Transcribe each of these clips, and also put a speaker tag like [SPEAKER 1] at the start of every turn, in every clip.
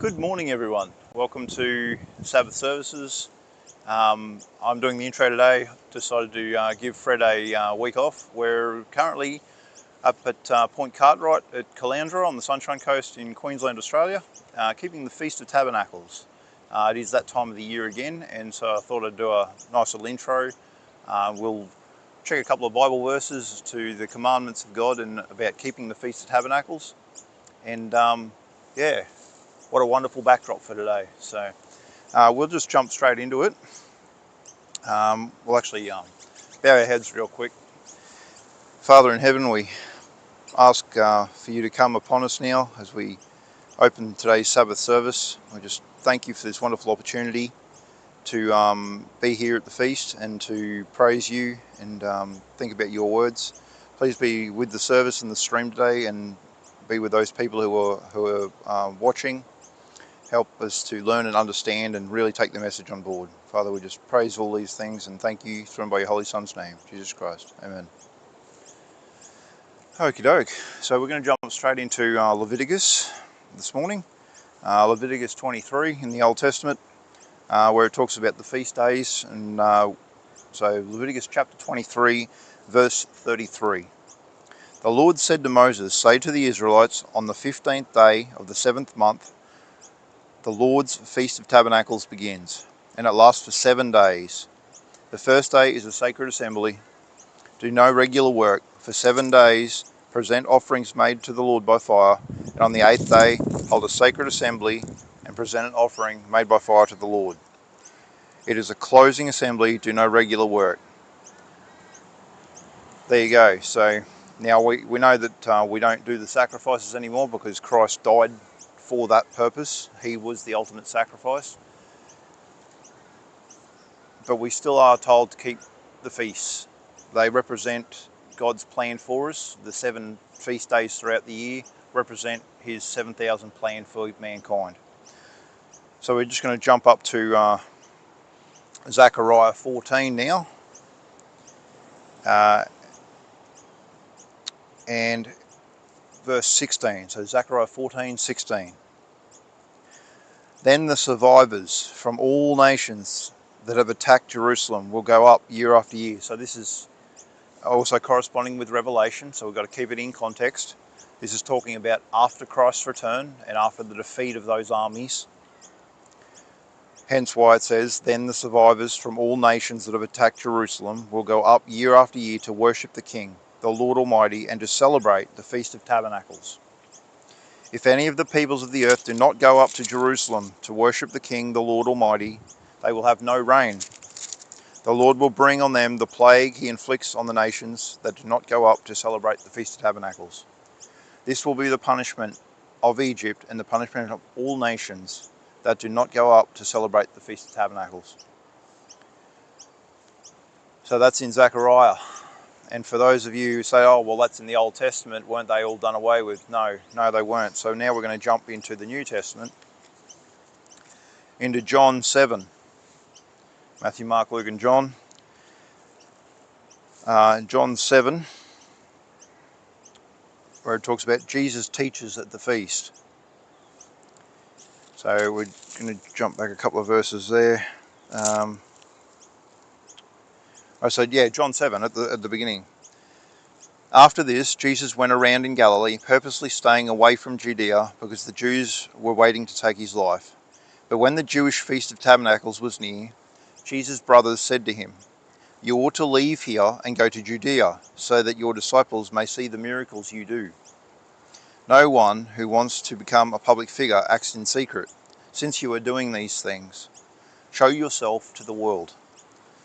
[SPEAKER 1] Good morning, everyone. Welcome to Sabbath Services. I'm doing the intro today. Decided to give Fred a week off. We're currently up at Point Cartwright at Caloundra on the Sunshine Coast in Queensland, Australia, keeping the Feast of Tabernacles. It is that time of the year again, and so I thought I'd do a nice little intro. We'll check a couple of Bible verses to the commandments of God and about keeping the Feast of Tabernacles. And yeah, what a wonderful backdrop for today. So we'll just jump straight into it. We'll actually bow our heads real quick. Father in heaven, we ask for you to come upon us now as we open today's Sabbath service. We just thank you for this wonderful opportunity to be here at the feast and to praise you and think about your words. Please be with the service and the stream today, and be with those people who are watching. Help us to learn and understand and really take the message on board. Father, we just praise all these things and thank you through and by your Holy Son's name, Jesus Christ. Amen. Okie doke. So we're going to jump straight into Leviticus this morning. Leviticus 23 in the Old Testament, where it talks about the feast days. And so Leviticus chapter 23, verse 33. The Lord said to Moses, "Say to the Israelites, on the 15th day of the 7th month, the Lord's Feast of Tabernacles begins, and it lasts for 7 days. The first day is a sacred assembly. Do no regular work. For 7 days present offerings made to the Lord by fire, and on the 8th day hold a sacred assembly and present an offering made by fire to the Lord. It is a closing assembly. Do no regular work." There you go. So now we know that we don't do the sacrifices anymore because Christ died for that purpose. He was the ultimate sacrifice. But we still are told to keep the feasts. They represent God's plan for us. The 7 feast days throughout the year represent his 7,000 plan for mankind. So we're just going to jump up to Zechariah 14 now. And verse 16. So Zechariah 14:16. Then the survivors from all nations that have attacked Jerusalem will go up year after year. So this is also corresponding with Revelation, so we've got to keep it in context. This is talking about after Christ's return and after the defeat of those armies. Hence why it says, then the survivors from all nations that have attacked Jerusalem will go up year after year to worship the King, the Lord Almighty, and to celebrate the Feast of Tabernacles. If any of the peoples of the earth do not go up to Jerusalem to worship the King, the Lord Almighty, they will have no rain. The Lord will bring on them the plague he inflicts on the nations that do not go up to celebrate the Feast of Tabernacles. This will be the punishment of Egypt and the punishment of all nations that do not go up to celebrate the Feast of Tabernacles. So that's in Zechariah. And for those of you who say, oh, well, that's in the Old Testament, weren't they all done away with? No, they weren't. So now we're going to jump into the New Testament, into John 7. Matthew, Mark, Luke and John. John 7, where it talks about Jesus teaches at the feast. So we're going to jump back a couple of verses there. John 7 at the beginning. After this, Jesus went around in Galilee, purposely staying away from Judea because the Jews were waiting to take his life. But when the Jewish Feast of Tabernacles was near, Jesus' brothers said to him, "You ought to leave here and go to Judea, so that your disciples may see the miracles you do. No one who wants to become a public figure acts in secret. Since you are doing these things, show yourself to the world."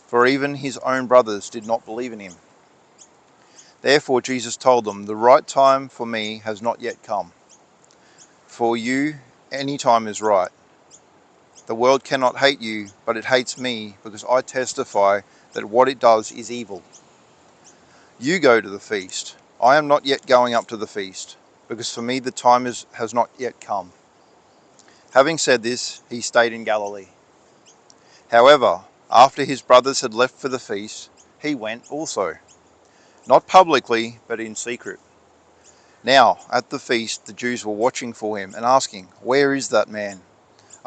[SPEAKER 1] For even his own brothers did not believe in him. Therefore Jesus told them, "The right time for me has not yet come. For you, any time is right. The world cannot hate you, but it hates me because I testify that what it does is evil. You go to the feast. I am not yet going up to the feast, because for me the time has not yet come." Having said this, he stayed in Galilee. However, after his brothers had left for the feast, he went also. Not publicly, but in secret. Now, at the feast, the Jews were watching for him and asking, "Where is that man?"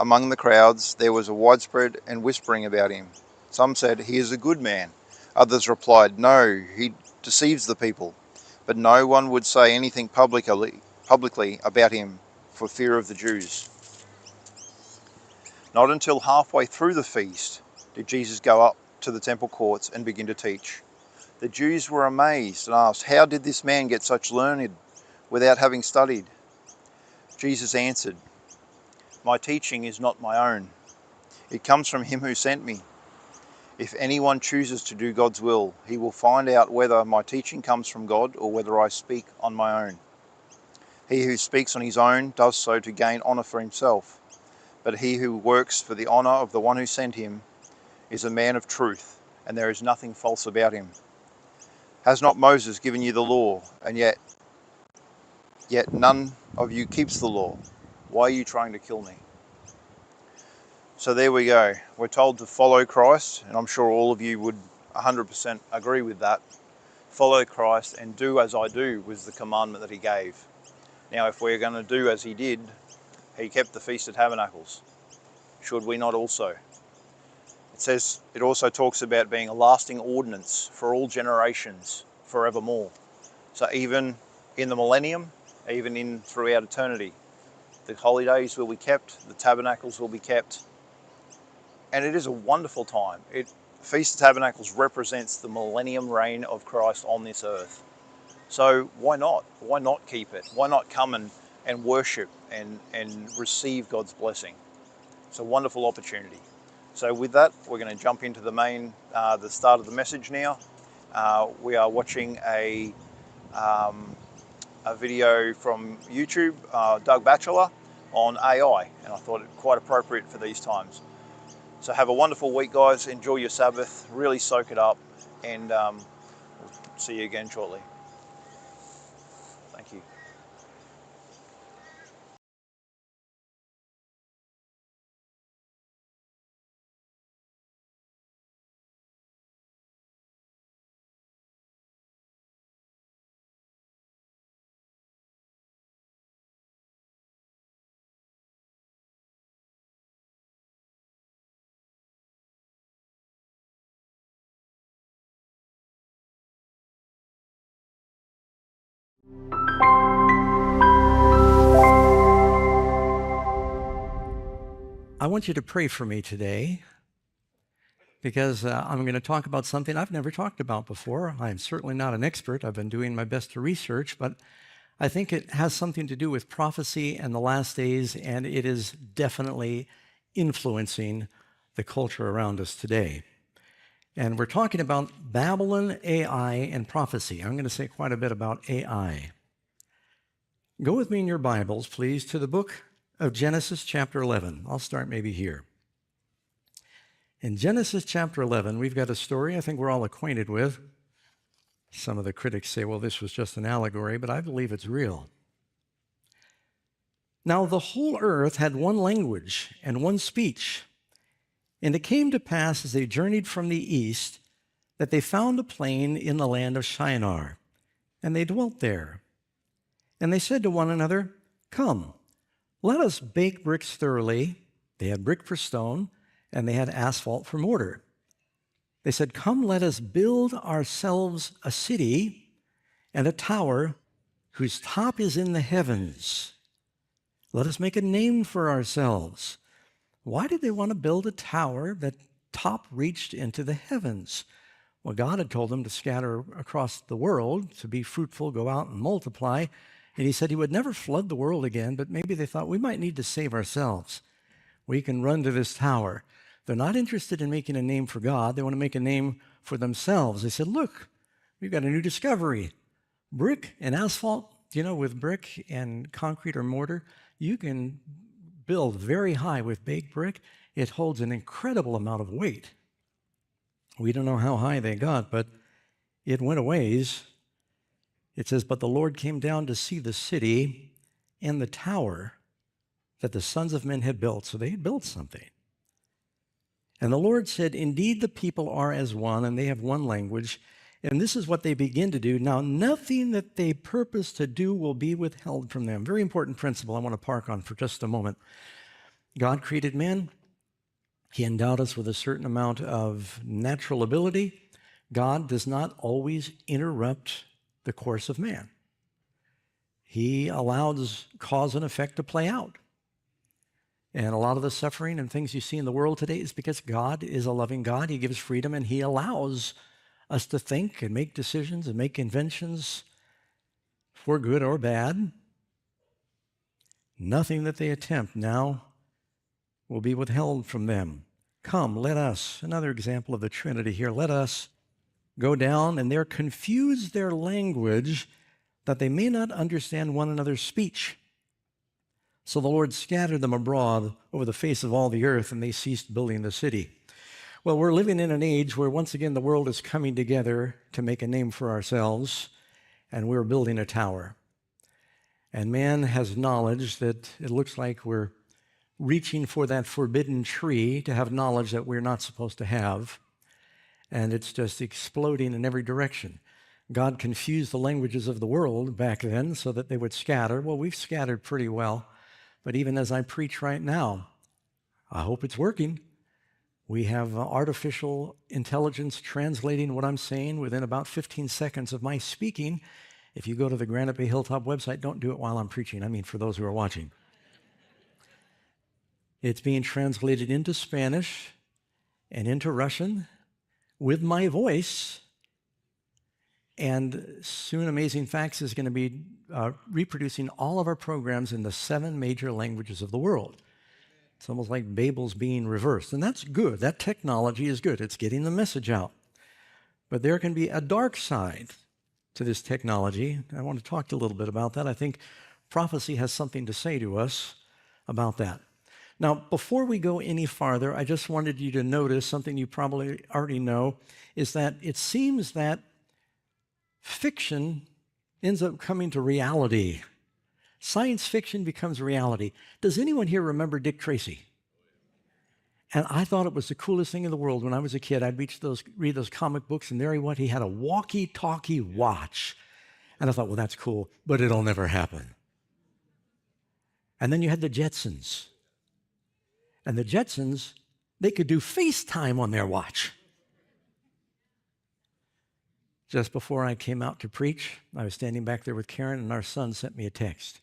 [SPEAKER 1] among the crowds there was a widespread and whispering about him. Some said, "He is a good man." Others replied, "No, he deceives the people." But no one would say anything publicly about him for fear of the Jews. Not until halfway through the feast did Jesus go up to the temple courts and begin to teach. The Jews were amazed and asked, "How did this man get such learning without having studied?" Jesus answered, "My teaching is not my own. It comes from him who sent me. If anyone chooses to do God's will, he will find out whether my teaching comes from God or whether I speak on my own. He who speaks on his own does so to gain honor for himself, but he who works for the honor of the one who sent him is a man of truth, and there is nothing false about him. Has not Moses given you the law, and yet none of you keeps the law? Why are you trying to kill me?" So there we go. We're told to follow Christ, and I'm sure all of you would 100% agree with that. Follow Christ and do as I do was the commandment that he gave. Now, if we're going to do as he did, he kept the Feast of Tabernacles. Should we not also? It also talks about being a lasting ordinance for all generations forevermore. So even in the millennium, even throughout eternity, the holidays will be kept, the tabernacles will be kept, and it is a wonderful time. Feast of Tabernacles represents the millennium reign of Christ on this earth. So why not? Why not keep it? Why not come and worship and receive God's blessing? It's a wonderful opportunity. So with that, we're going to jump into the start of the message now. We are watching a video from YouTube, Doug Batchelor, on AI, and I thought it quite appropriate for these times. So have a wonderful week, guys. Enjoy your Sabbath. Really soak it up, and we'll see you again shortly. Thank you.
[SPEAKER 2] I want you to pray for me today because I'm going to talk about something I've never talked about before. I'm certainly not an expert. I've been doing my best to research, but I think it has something to do with prophecy and the last days, and it is definitely influencing the culture around us today. And we're talking about Babylon, AI, and prophecy. I'm going to say quite a bit about AI. Go with me in your Bibles, please, to the book of Genesis chapter 11. I'll start maybe here. In Genesis chapter 11, we've got a story I think we're all acquainted with. Some of the critics say, well, this was just an allegory, but I believe it's real. Now, the whole earth had one language and one speech. And it came to pass as they journeyed from the east that they found a plain in the land of Shinar, and they dwelt there. And they said to one another, "Come, let us bake bricks thoroughly." They had brick for stone, and they had asphalt for mortar. They said, "Come, let us build ourselves a city and a tower whose top is in the heavens. Let us make a name for ourselves." Why did they want to build a tower that top reached into the heavens? Well, God had told them to scatter across the world, to be fruitful, go out and multiply. And he said he would never flood the world again, but maybe they thought we might need to save ourselves. We can run to this tower. They're not interested in making a name for God. They want to make a name for themselves. They said, look, we've got a new discovery. Brick and asphalt, with brick and concrete or mortar, you can build very high with baked brick. It holds an incredible amount of weight. We don't know how high they got, but it went a ways. It says, "But the Lord came down to see the city and the tower that the sons of men had built." So they had built something. "And the Lord said, indeed, the people are as one, and they have one language. And this is what they begin to do. Now, nothing that they purpose to do will be withheld from them." Very important principle I want to park on for just a moment. God created man. He endowed us with a certain amount of natural ability. God does not always interrupt the course of man. He allows cause and effect to play out. And a lot of the suffering and things you see in the world today is because God is a loving God. He gives freedom, and he allows us to think and make decisions and make inventions for good or bad. Nothing that they attempt now will be withheld from them. Come, let us, another example of the Trinity here, let us go down, and they're confused their language that they may not understand one another's speech. So the Lord scattered them abroad over the face of all the earth, and they ceased building the city. Well, we're living in an age where once again the world is coming together to make a name for ourselves, and we're building a tower. And man has knowledge that it looks like we're reaching for that forbidden tree to have knowledge that we're not supposed to have, and it's just exploding in every direction. God confused the languages of the world back then so that they would scatter. Well, we've scattered pretty well. But even as I preach right now, I hope it's working. We have artificial intelligence translating what I'm saying within about 15 seconds of my speaking. If you go to the Granite Bay Hilltop website, don't do it while I'm preaching. I mean, for those who are watching. It's being translated into Spanish and into Russian with my voice. And soon Amazing Facts is going to be reproducing all of our programs in the 7 major languages of the world. It's almost like Babel's being reversed. And that's good. That technology is good. It's getting the message out. But there can be a dark side to this technology. I want to talk a little bit about that. I think prophecy has something to say to us about that. Now, before we go any farther, I just wanted you to notice something you probably already know, is that it seems that fiction ends up coming to reality. Science fiction becomes reality. Does anyone here remember Dick Tracy? And I thought it was the coolest thing in the world. When I was a kid, I'd read those comic books, and there he was. He had a walkie-talkie watch. And I thought, well, that's cool, but it'll never happen. And then you had the Jetsons. And the Jetsons, they could do FaceTime on their watch. Just before I came out to preach, I was standing back there with Karen, and our son sent me a text.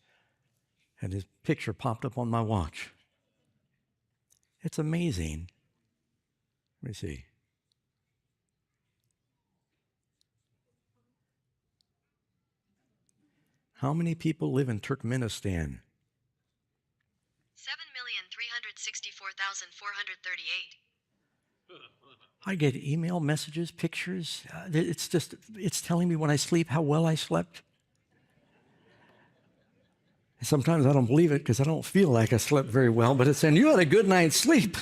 [SPEAKER 2] And his picture popped up on my watch. It's amazing. Let me see. How many people live in Turkmenistan?
[SPEAKER 3] 7,364,438.
[SPEAKER 2] I get email messages, pictures. It's telling me when I sleep how well I slept. Sometimes I don't believe it because I don't feel like I slept very well, but it's saying, you had a good night's sleep.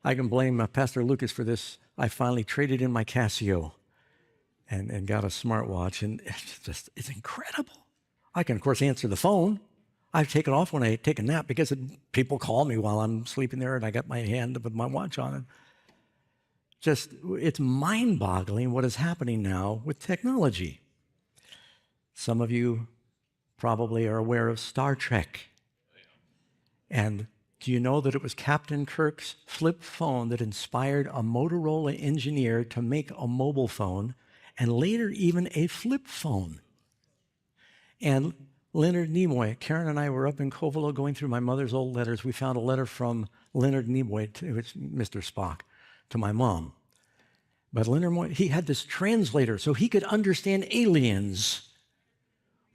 [SPEAKER 2] I can blame Pastor Lucas for this. I finally traded in my Casio and got a smartwatch, and it's incredible. I can, of course, answer the phone. I take it off when I take a nap because people call me while I'm sleeping there, and I got my hand with my watch on it. It's mind-boggling what is happening now with technology. Some of you probably are aware of Star Trek. And do you know that it was Captain Kirk's flip phone that inspired a Motorola engineer to make a mobile phone, and later even a flip phone? And Leonard Nimoy, Karen and I were up in Covelo going through my mother's old letters. We found a letter from Leonard Nimoy, Mr. Spock, to my mom. But Leonard Nimoy, he had this translator so he could understand aliens.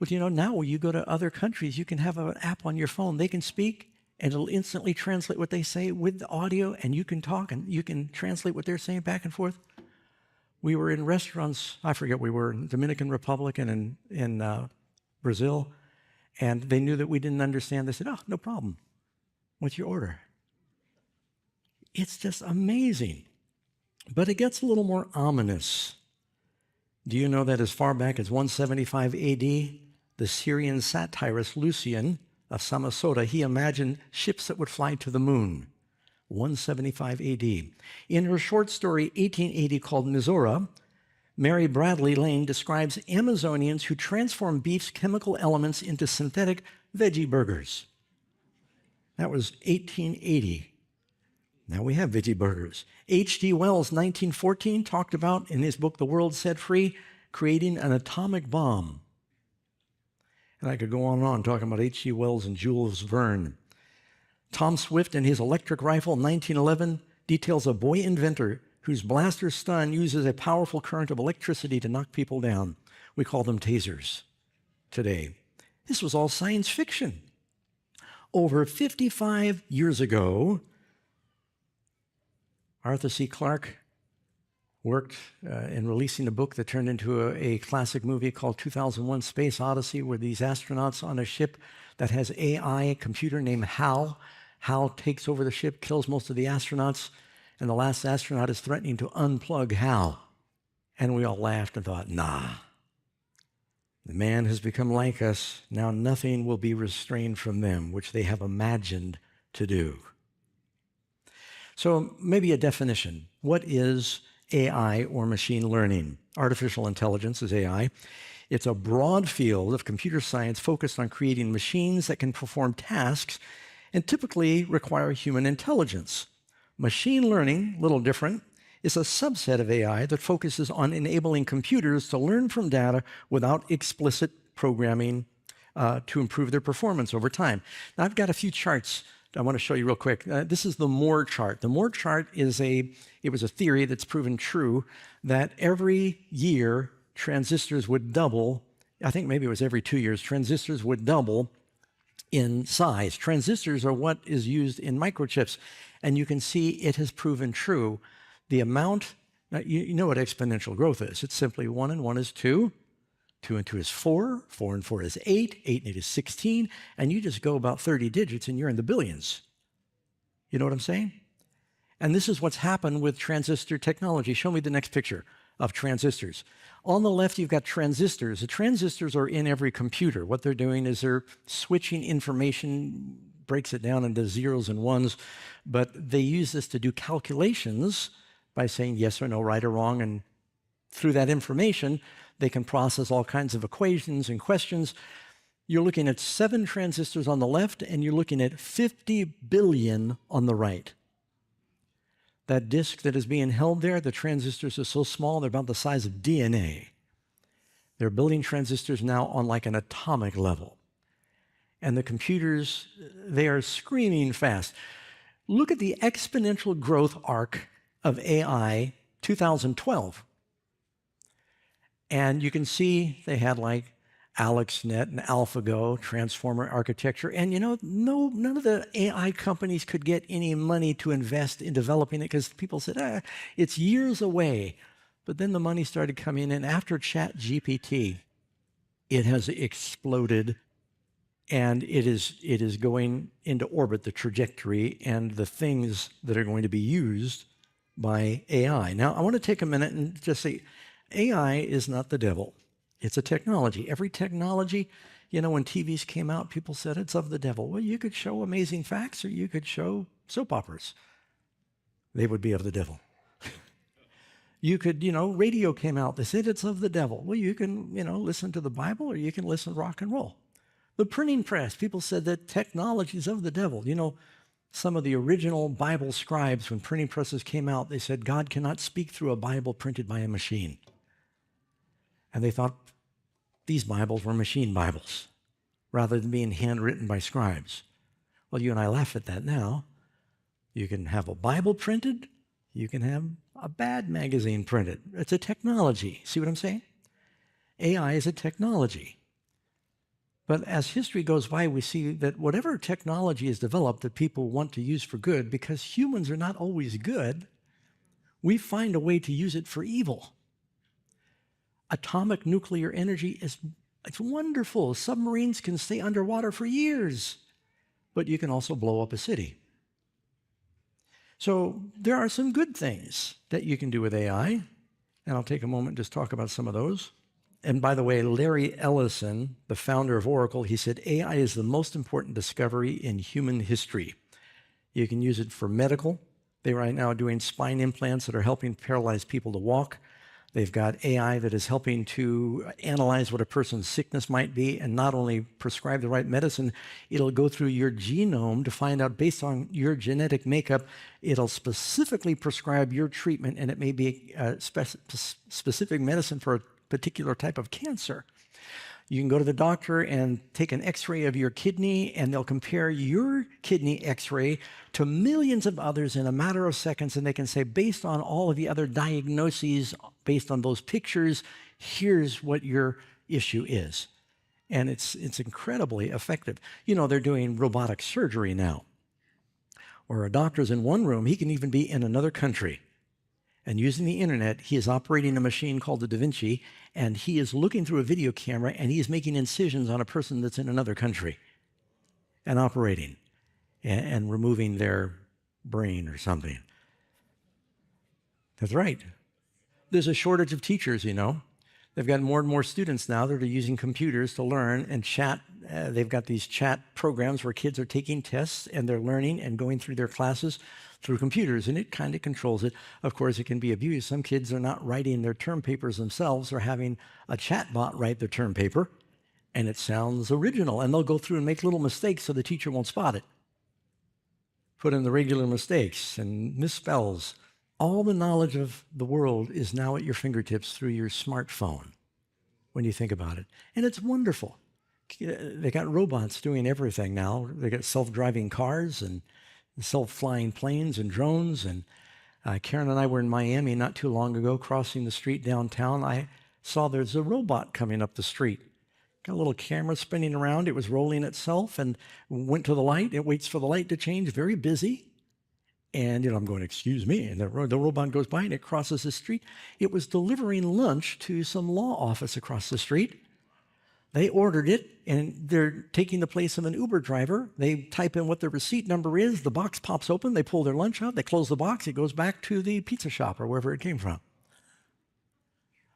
[SPEAKER 2] But you know, now when you go to other countries, you can have an app on your phone. They can speak, and it'll instantly translate what they say with the audio, and you can talk, and you can translate what they're saying back and forth. We were in restaurants, I forget, we were in Dominican Republic and in Brazil, and they knew that we didn't understand. They said, oh, no problem. What's your order? It's just amazing. But it gets a little more ominous. Do you know that as far back as 175 AD, the Syrian satirist Lucian of Samosata, he imagined ships that would fly to the moon. 175 AD. In her short story, 1880, called Mizora, Mary Bradley Lane describes Amazonians who transform beef's chemical elements into synthetic veggie burgers. That was 1880. Now we have veggie burgers. H.G. Wells, 1914, talked about, in his book, The World Set Free, creating an atomic bomb. And I could go on and on talking about H.G. Wells and Jules Verne. Tom Swift, in his electric rifle, 1911, details a boy inventor whose blaster stun uses a powerful current of electricity to knock people down. We call them tasers today. This was all science fiction. Over 55 years ago, Arthur C. Clarke worked in releasing a book that turned into a classic movie called 2001: Space Odyssey, where these astronauts on a ship that has AI, a computer named Hal. Hal takes over the ship, kills most of the astronauts, and the last astronaut is threatening to unplug Hal. And we all laughed and thought, nah, the man has become like us. Now nothing will be restrained from them, which they have imagined to do. So maybe a definition. What is AI or machine learning? Artificial intelligence is AI. It's a broad field of computer science focused on creating machines that can perform tasks and typically require human intelligence. Machine learning, a little different, is a subset of AI that focuses on enabling computers to learn from data without explicit programming to improve their performance over time. Now, I've got a few charts I want to show you real quick. This is the Moore chart. The Moore chart is it was a theory that's proven true that every year transistors would double. I think maybe it was every 2 years, transistors would double in size. Transistors are what is used in microchips, and you can see it has proven true. The amount, you know what exponential growth is. It's simply 1 and 1 is 2. 2 and 2 is 4, 4 and 4 is 8, 8 and 8 is 16, and you just go about 30 digits and you're in the billions. You know what I'm saying? And this is what's happened with transistor technology. Show me the next picture of transistors. On the left, you've got transistors. The transistors are in every computer. What they're doing is they're switching information, breaks it down into zeros and ones, but they use this to do calculations by saying yes or no, right or wrong, and through that information, they can process all kinds of equations and questions. You're looking at 7 transistors on the left, and you're looking at 50 billion on the right. That disk that is being held there, the transistors are so small, they're about the size of DNA. They're building transistors now on like an atomic level. And the computers, they are screaming fast. Look at the exponential growth arc of AI 2012. And you can see they had like AlexNet and AlphaGo, transformer architecture. And you know, none of the AI companies could get any money to invest in developing it because people said, it's years away. But then the money started coming in. After ChatGPT, it has exploded, and it is going into orbit, the trajectory and the things that are going to be used by AI. Now, I want to take a minute and just say, AI is not the devil. It's a technology. Every technology, you know, when TVs came out, people said it's of the devil. Well, you could show amazing facts or you could show soap operas. They would be of the devil. You could, radio came out. They said it's of the devil. Well, you can, listen to the Bible or you can listen to rock and roll. The printing press, people said that technology is of the devil. Some of the original Bible scribes, when printing presses came out, they said God cannot speak through a Bible printed by a machine. And they thought these Bibles were machine Bibles rather than being handwritten by scribes. Well, you and I laugh at that now. You can have a Bible printed. You can have a bad magazine printed. It's a technology. See what I'm saying? AI is a technology. But as history goes by, we see that whatever technology is developed that people want to use for good, because humans are not always good, we find a way to use it for evil. Atomic nuclear energy it's wonderful. Submarines can stay underwater for years, but you can also blow up a city. So there are some good things that you can do with AI, and I'll take a moment and just talk about some of those. And by the way, Larry Ellison, the founder of Oracle, he said, AI is the most important discovery in human history. You can use it for medical. They're right now doing spine implants that are helping paralyzed people to walk. They've got AI that is helping to analyze what a person's sickness might be and not only prescribe the right medicine, it'll go through your genome to find out based on your genetic makeup, it'll specifically prescribe your treatment, and it may be a specific medicine for a particular type of cancer. You can go to the doctor and take an x-ray of your kidney, and they'll compare your kidney x-ray to millions of others in a matter of seconds, and they can say, based on all of the other diagnoses, based on those pictures, here's what your issue is. And it's incredibly effective. You know, they're doing robotic surgery now. Or a doctor's in one room, he can even be in another country. And using the internet, he is operating a machine called the Da Vinci, and he is looking through a video camera, and he is making incisions on a person that's in another country and operating and removing their brain or something. That's right. There's a shortage of teachers, you know. They've got more and more students now that are using computers to learn and chat. They've got these chat programs where kids are taking tests and they're learning and going through their classes through computers, and it kind of controls it. Of course, it can be abused. Some kids are not writing their term papers themselves or having a chat bot write their term paper, and it sounds original, and they'll go through and make little mistakes so the teacher won't spot it. Put in the regular mistakes and misspells. All the knowledge of the world is now at your fingertips through your smartphone when you think about it. And it's wonderful. They got robots doing everything now. They got self-driving cars and self-flying planes and drones. And Karen and I were in Miami not too long ago, crossing the street downtown. I saw there's a robot coming up the street. Got a little camera spinning around. It was rolling itself and went to the light. It waits for the light to change, very busy. And, you know, I'm going, excuse me, and the robot goes by and it crosses the street. It was delivering lunch to some law office across the street. They ordered it, and they're taking the place of an Uber driver. They type in what their receipt number is. The box pops open. They pull their lunch out. They close the box. It goes back to the pizza shop or wherever it came from.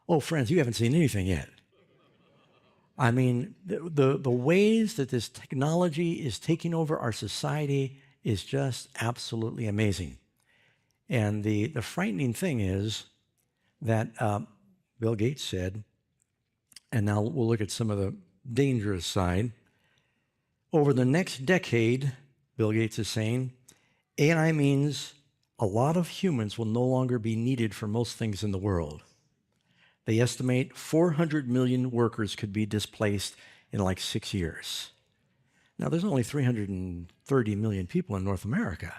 [SPEAKER 2] Oh, friends, you haven't seen anything yet. I mean, the ways that this technology is taking over our society is just absolutely amazing. And the frightening thing is that Bill Gates said, and now we'll look at some of the dangerous side, over the next decade, Bill Gates is saying, AI means a lot of humans will no longer be needed for most things in the world. They estimate 400 million workers could be displaced in like 6 years. Now, there's only 330 million people in North America.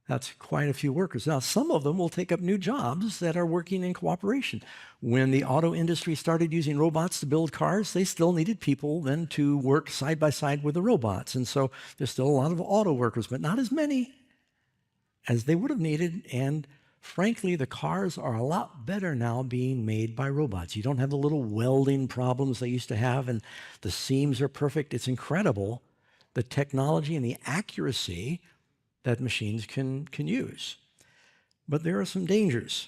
[SPEAKER 2] That's quite a few workers. Now, some of them will take up new jobs that are working in cooperation. When the auto industry started using robots to build cars, they still needed people then to work side by side with the robots. And so there's still a lot of auto workers, but not as many as they would have needed. And frankly, the cars are a lot better now being made by robots. You don't have the little welding problems they used to have, and the seams are perfect. It's incredible, the technology and the accuracy that machines can use. But there are some dangers.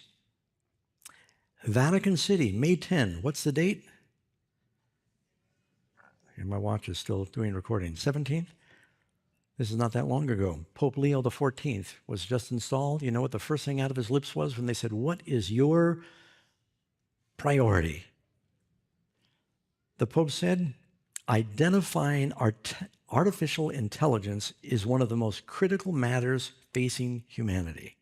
[SPEAKER 2] Vatican City, May 10. What's the date? And my watch is still doing recording. 17th? This is not that long ago. Pope Leo XIV was just installed. You know what the first thing out of his lips was when they said, "What is your priority?" The Pope said, identifying artificial intelligence is one of the most critical matters facing humanity.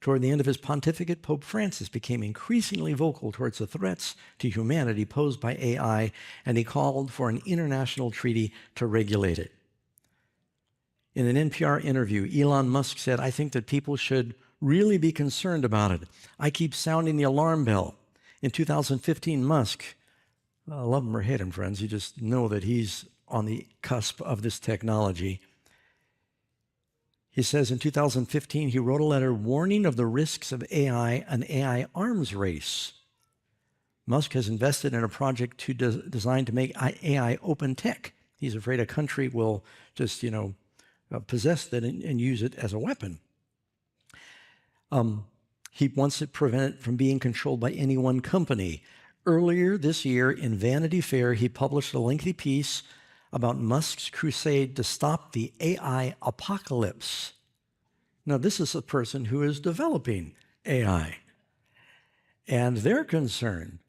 [SPEAKER 2] Toward the end of his pontificate, Pope Francis became increasingly vocal towards the threats to humanity posed by AI, and he called for an international treaty to regulate it. In an NPR interview, Elon Musk said, "I think that people should really be concerned about it. I keep sounding the alarm bell." In 2015, Musk, love him or hate him, friends, you just know that he's on the cusp of this technology. He says in 2015, he wrote a letter warning of the risks of AI, an AI arms race. Musk has invested in a project designed to make AI open tech. He's afraid a country will just, possess that and use it as a weapon. He wants it prevented from being controlled by any one company. Earlier this year in Vanity Fair, he published a lengthy piece about Musk's crusade to stop the AI apocalypse. Now, this is a person who is developing AI. and they're concerned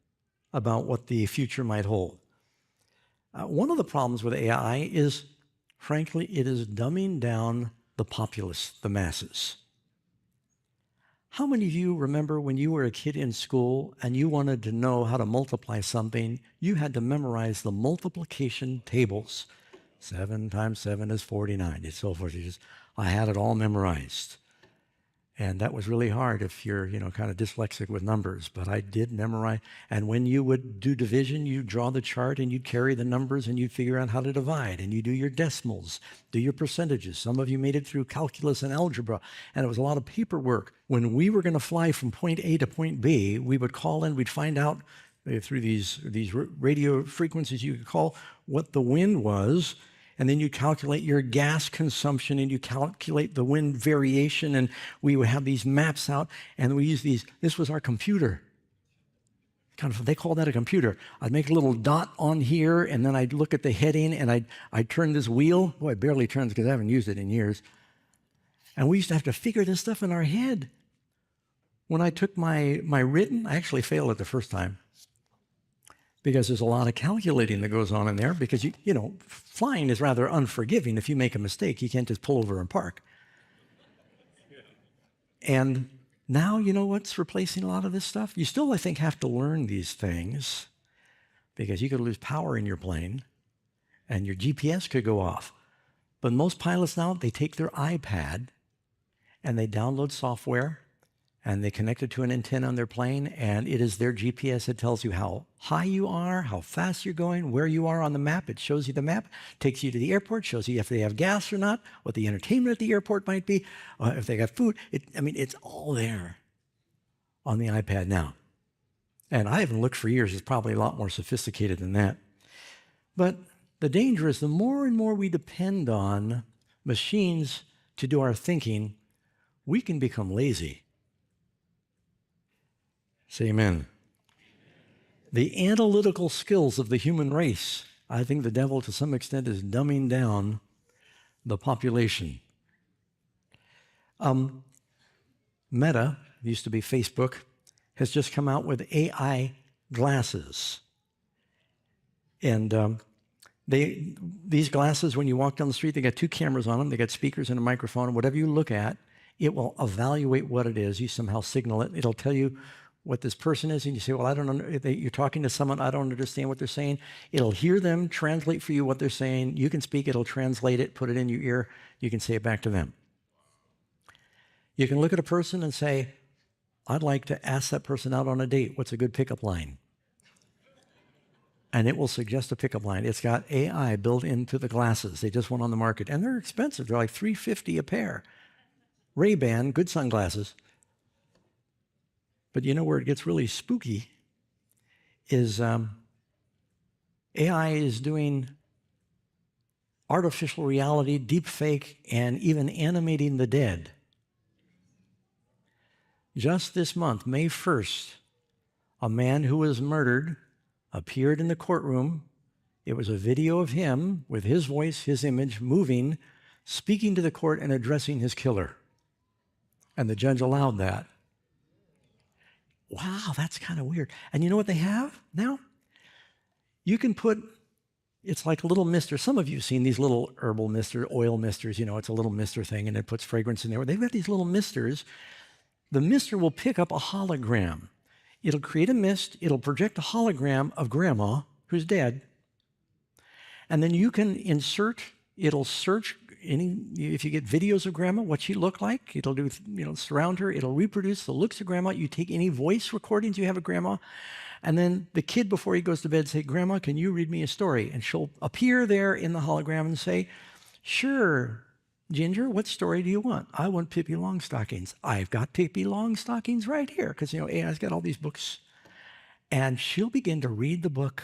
[SPEAKER 2] about what the future might hold. One of the problems with AI is, frankly, it is dumbing down the populace, the masses. How many of you remember when you were a kid in school and you wanted to know how to multiply something, you had to memorize the multiplication tables? 7 times 7 is 49, and so forth. I had it all memorized. And that was really hard if you're, kind of dyslexic with numbers, but I did memorize. And when you would do division, you'd draw the chart and you'd carry the numbers and you'd figure out how to divide, and you do your decimals, do your percentages. Some of you made it through calculus and algebra, and it was a lot of paperwork. When we were going to fly from point A to point B, we would call in, we'd find out through these radio frequencies you could call what the wind was, and then you calculate your gas consumption and you calculate the wind variation, and we would have these maps out, and we use these. This was our computer. They call that a computer. I'd make a little dot on here, and then I'd look at the heading, and I'd turn this wheel. Boy, it barely turns because I haven't used it in years. And we used to have to figure this stuff in our head. When I took my written, I actually failed it the first time, because there's a lot of calculating that goes on in there, because flying is rather unforgiving. If you make a mistake, you can't just pull over and park. And now, you know what's replacing a lot of this stuff? You still, I think, have to learn these things, because you could lose power in your plane and your GPS could go off. But most pilots now, they take their iPad and they download software and they connect it to an antenna on their plane, and it is their GPS that tells you how high you are, how fast you're going, where you are on the map. It shows you the map, takes you to the airport, shows you if they have gas or not, what the entertainment at the airport might be, if they got food. It's all there on the iPad now. And I haven't looked for years. It's probably a lot more sophisticated than that. But the danger is the more and more we depend on machines to do our thinking, we can become lazy. Say amen. The analytical skills of the human race, I think the devil to some extent is dumbing down the population. Meta, used to be Facebook, has just come out with AI glasses. And these glasses, when you walk down the street, they got 2 cameras on them, they got speakers and a microphone, and whatever you look at, it will evaluate what it is. You somehow signal it. It'll tell you what this person is, and you say, well, I don't know, you're talking to someone, I don't understand what they're saying. It'll hear them, translate for you what they're saying. You can speak, it'll translate it, put it in your ear, you can say it back to them. You can look at a person and say, I'd like to ask that person out on a date. What's a good pickup line? And it will suggest a pickup line. It's got AI built into the glasses. They just went on the market, and they're expensive. They're like $350 a pair. Ray-Ban, good sunglasses. But you know where it gets really spooky is AI is doing artificial reality, deep fake, and even animating the dead. Just this month, May 1st, a man who was murdered appeared in the courtroom. It was a video of him with his voice, his image, moving, speaking to the court and addressing his killer. And the judge allowed that. Wow, that's kind of weird. And you know what they have now? You can put, it's like a little mister. Some of you have seen these little herbal mister, oil misters, it's a little mister thing, and it puts fragrance in there. They've got these little misters. The mister will pick up a hologram. It'll create a mist. It'll project a hologram of grandma who's dead. And then you can it'll search if you get videos of grandma, what she looked like, it'll do, surround her, it'll reproduce the looks of grandma. You take any voice recordings you have of grandma, and then the kid, before he goes to bed, say, Grandma, can you read me a story? And she'll appear there in the hologram and say, sure, Ginger, what story do you want? I want Pippi Longstockings. I've got Pippi Longstockings right here, because, AI's got all these books. And she'll begin to read the book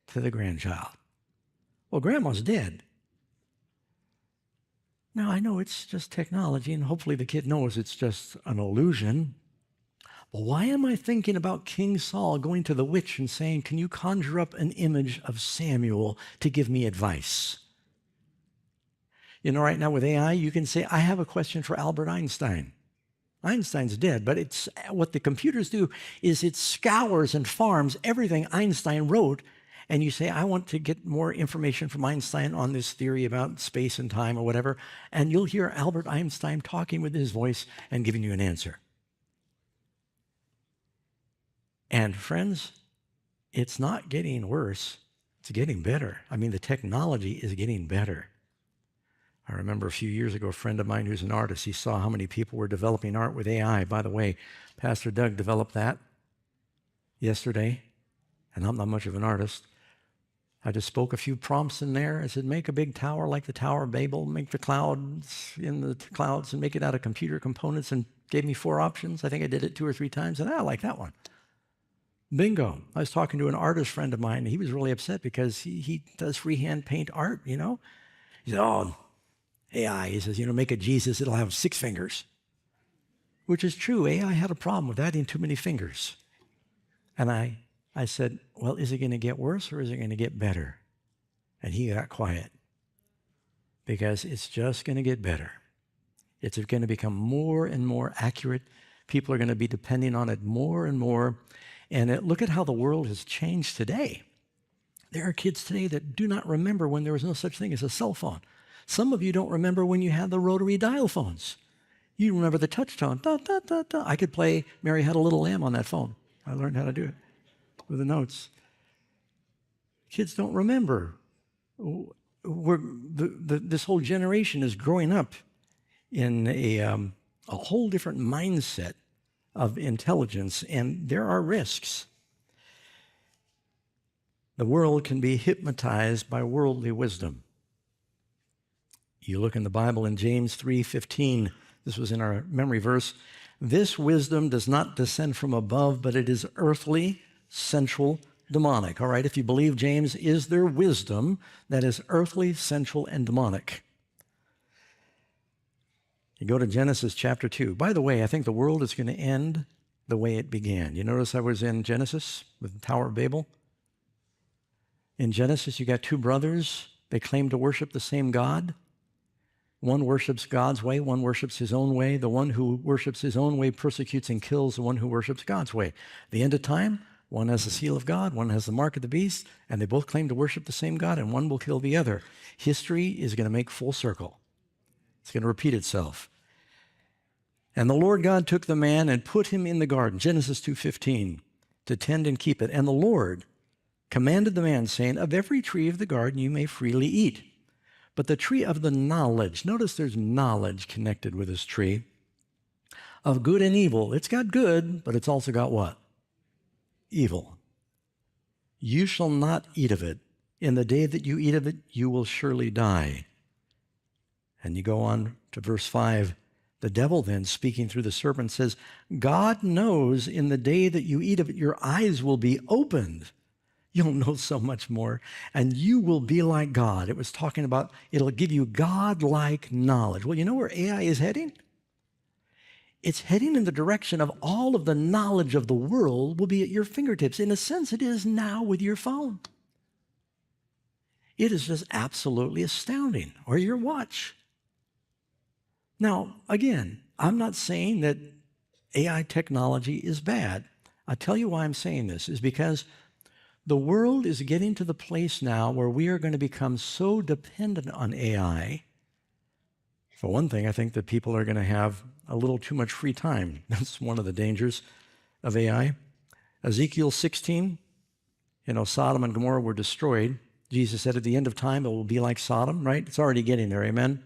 [SPEAKER 2] to the grandchild. Well, grandma's dead. Now, I know it's just technology, and hopefully the kid knows it's just an illusion. But why am I thinking about King Saul going to the witch and saying, can you conjure up an image of Samuel to give me advice? Right now with AI, you can say, I have a question for Albert Einstein. Einstein's dead, but it's what the computers do is it scours and farms everything Einstein wrote, and you say, I want to get more information from Einstein on this theory about space and time or whatever, and you'll hear Albert Einstein talking with his voice and giving you an answer. And friends, it's not getting worse, it's getting better. I mean, the technology is getting better. I remember a few years ago, a friend of mine who's an artist, he saw how many people were developing art with AI. By the way, Pastor Doug developed that yesterday, and I'm not much of an artist. I just spoke a few prompts in there. I said, make a big tower like the Tower of Babel, make the clouds in the clouds and make it out of computer components, and gave me 4 options. I think I did it 2 or 3 times, and I like that one. Bingo. I was talking to an artist friend of mine, and he was really upset because he does freehand paint art, you know. He said, oh, AI, he says, make a Jesus, it'll have 6 fingers. Which is true. AI had a problem with adding too many fingers. And I said, well, is it going to get worse or is it going to get better? And he got quiet. Because it's just going to get better. It's going to become more and more accurate. People are going to be depending on it more and more. And look at how the world has changed today. There are kids today that do not remember when there was no such thing as a cell phone. Some of you don't remember when you had the rotary dial phones. You remember the touch tone. Da, da, da, da. I could play Mary Had a Little Lamb on that phone. I learned how to do it with the notes. Kids don't remember. This whole generation is growing up in a whole different mindset of intelligence, and there are risks. The world can be hypnotized by worldly wisdom. You look in the Bible in James 3:15, this was in our memory verse, this wisdom does not descend from above, but it is earthly, sensual, demonic. All right, if you believe James, is there wisdom that is earthly, sensual, and demonic? You go to Genesis chapter 2. By the way, I think the world is going to end the way it began. You notice I was in Genesis with the Tower of Babel? In Genesis, you got 2 brothers. They claim to worship the same God. One worships God's way, one worships his own way. The one who worships his own way persecutes and kills the one who worships God's way. At the end of time, one has the seal of God, one has the mark of the beast, and they both claim to worship the same God, and one will kill the other. History is going to make full circle. It's going to repeat itself. And the Lord God took the man and put him in the garden, Genesis 2:15, to tend and keep it. And the Lord commanded the man, saying, of every tree of the garden you may freely eat. But the tree of the knowledge, notice there's knowledge connected with this tree, of good and evil. It's got good, but it's also got what? Evil. You shall not eat of it. In the day that you eat of it, you will surely die. And you go on to verse 5. The devil then, speaking through the serpent, says, God knows in the day that you eat of it, your eyes will be opened. You'll know so much more, and you will be like God. It was talking about it'll give you God-like knowledge. Well, you know where AI is heading? It's heading in the direction of all of the knowledge of the world will be at your fingertips. In a sense, it is now with your phone. It is just absolutely astounding, or your watch. Now, again, I'm not saying that AI technology is bad. I'll tell you why I'm saying this, is because the world is getting to the place now where we are going to become so dependent on AI. For one thing, I think that people are going to have a little too much free time. That's one of the dangers of AI. Ezekiel 16, Sodom and Gomorrah were destroyed. Jesus said at the end of time it will be like Sodom, right? It's already getting there, amen?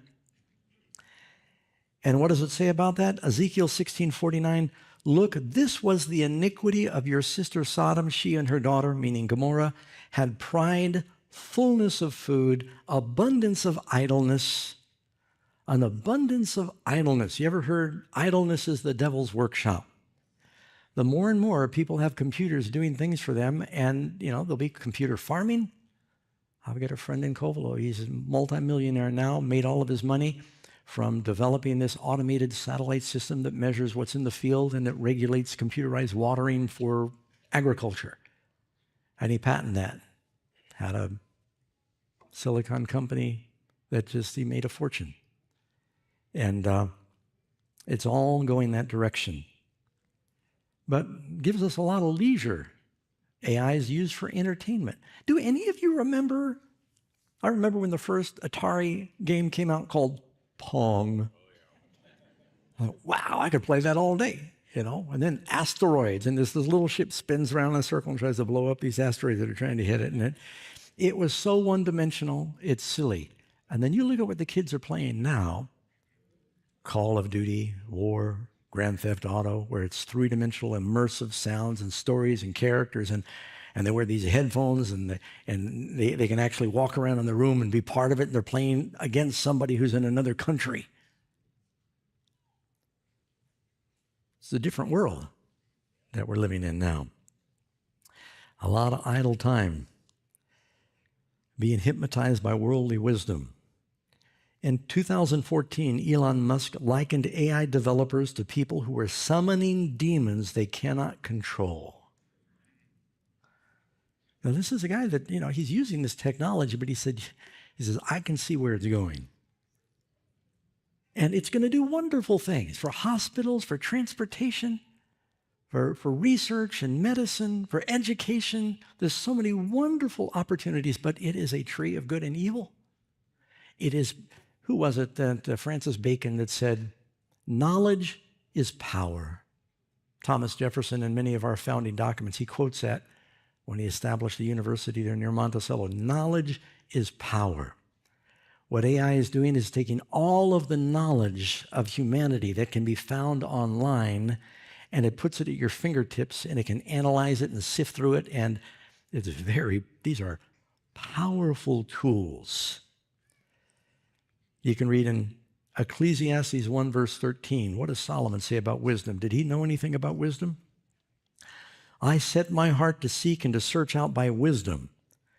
[SPEAKER 2] And what does it say about that? Ezekiel 16:49, look, this was the iniquity of your sister Sodom. She and her daughter, meaning Gomorrah, had pride, fullness of food, abundance of idleness. An abundance of idleness. You ever heard idleness is the devil's workshop? The more and more people have computers doing things for them, and there'll be computer farming. I've got a friend in Covelo. He's a multimillionaire now, made all of his money from developing this automated satellite system that measures what's in the field and that regulates computerized watering for agriculture. And he patented that. Had a silicon company that he made a fortune. And It's all going that direction. But gives us a lot of leisure. AI is used for entertainment. Do any of you remember? I remember when the first Atari game came out called Pong. I thought, wow, I could play that all day, And then asteroids, and this little ship spins around in a circle and tries to blow up these asteroids that are trying to hit it. And it was so one-dimensional, it's silly. And then you look at what the kids are playing now, Call of Duty, War, Grand Theft Auto, where it's three-dimensional immersive sounds and stories and characters, and they wear these headphones, and they can actually walk around in the room and be part of it, and they're playing against somebody who's in another country. It's a different world that we're living in now. A lot of idle time, being hypnotized by worldly wisdom. In 2014, Elon Musk likened AI developers to people who are summoning demons they cannot control. Now, this is a guy that, he's using this technology, but he says, I can see where it's going. And it's going to do wonderful things for hospitals, for transportation, for research and medicine, for education. There's so many wonderful opportunities, but it is a tree of good and evil. It is, who was it that Francis Bacon that said, knowledge is power. Thomas Jefferson, in many of our founding documents, he quotes that when he established the university there near Monticello. Knowledge is power. What AI is doing is taking all of the knowledge of humanity that can be found online, and it puts it at your fingertips, and it can analyze it and sift through it, and these are powerful tools. You can read in Ecclesiastes 1, verse 13. What does Solomon say about wisdom? Did he know anything about wisdom? I set my heart to seek and to search out by wisdom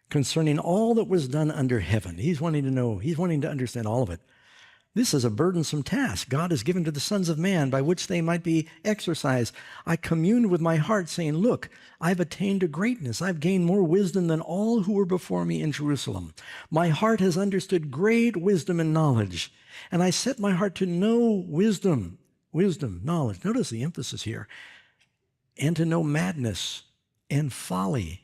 [SPEAKER 2] concerning all that was done under heaven. He's wanting to know, he's wanting to understand all of it. This is a burdensome task God has given to the sons of man by which they might be exercised. I communed with my heart, saying, look, I've attained to greatness. I've gained more wisdom than all who were before me in Jerusalem. My heart has understood great wisdom and knowledge, and I set my heart to know wisdom, knowledge. Notice the emphasis here. And to know madness and folly.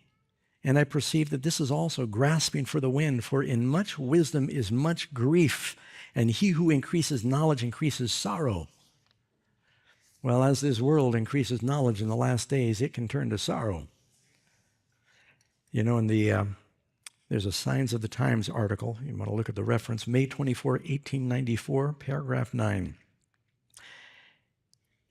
[SPEAKER 2] And I perceive that this is also grasping for the wind, for in much wisdom is much grief, and he who increases knowledge increases sorrow. Well, as this world increases knowledge in the last days, it can turn to sorrow. In there's a Signs of the Times article. You want to look at the reference, May 24, 1894, paragraph 9.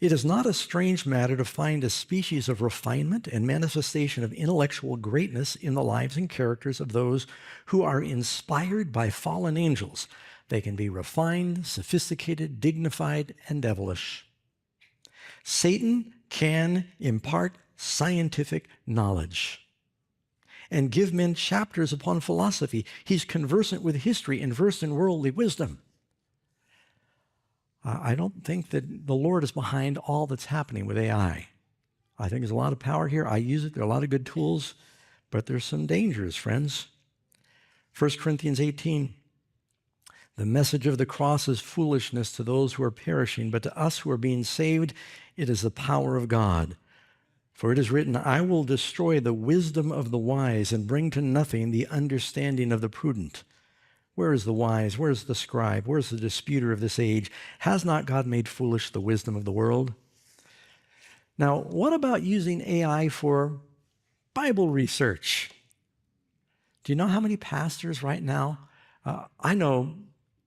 [SPEAKER 2] It is not a strange matter to find a species of refinement and manifestation of intellectual greatness in the lives and characters of those who are inspired by fallen angels. They can be refined, sophisticated, dignified, and devilish. Satan can impart scientific knowledge and give men chapters upon philosophy. He's conversant with history and versed in worldly wisdom. I don't think that the Lord is behind all that's happening with AI. I think there's a lot of power here. I use it. There are a lot of good tools, but there's some dangers, friends. 1 Corinthians 18, the message of the cross is foolishness to those who are perishing, but to us who are being saved, it is the power of God. For it is written, I will destroy the wisdom of the wise and bring to nothing the understanding of the prudent. Where is the wise? Where is the scribe? Where is the disputer of this age? Has not God made foolish the wisdom of the world? Now, what about using AI for Bible research? Do you know how many pastors right now? I know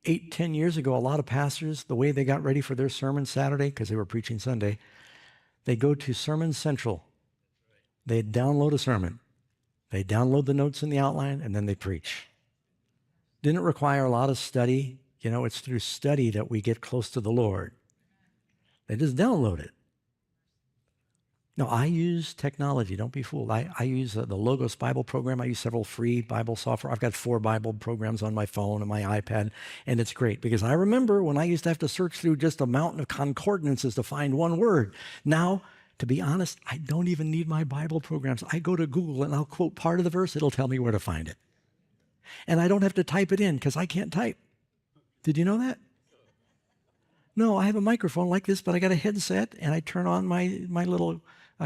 [SPEAKER 2] 8-10 years ago, a lot of pastors, the way they got ready for their sermon Saturday, because they were preaching Sunday, they go to Sermon Central. They download a sermon. They download the notes in the outline, and then they preach. Didn't require a lot of study. It's through study that we get close to the Lord. They just download it. No, I use technology. Don't be fooled. I use the Logos Bible program. I use several free Bible software. I've got 4 Bible programs on my phone and my iPad, and it's great because I remember when I used to have to search through just a mountain of concordances to find one word. Now, to be honest, I don't even need my Bible programs. I go to Google and I'll quote part of the verse. It'll tell me where to find it. And I don't have to type it in because I can't type. Did you know that? No, I have a microphone like this, but I got a headset, and I turn on my little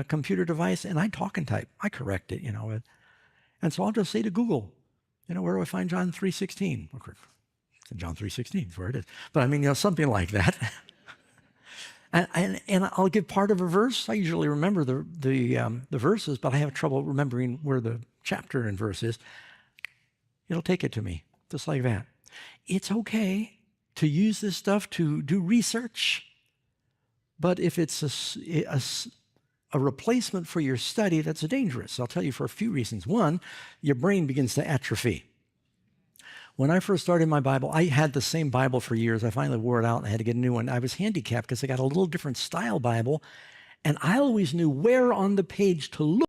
[SPEAKER 2] computer device, and I talk and type. I correct it, And so I'll just say to Google, where do I find John 3:16? John 3:16 is where it is. But I mean, something like that. and I'll give part of a verse. I usually remember the verses, but I have trouble remembering where the chapter and verse is. It'll take it to me, just like that. It's okay to use this stuff to do research, but if it's a replacement for your study, that's dangerous. I'll tell you for a few reasons. One, your brain begins to atrophy. When I first started my Bible, I had the same Bible for years. I finally wore it out and I had to get a new one. I was handicapped because I got a little different style Bible, and I always knew where on the page to look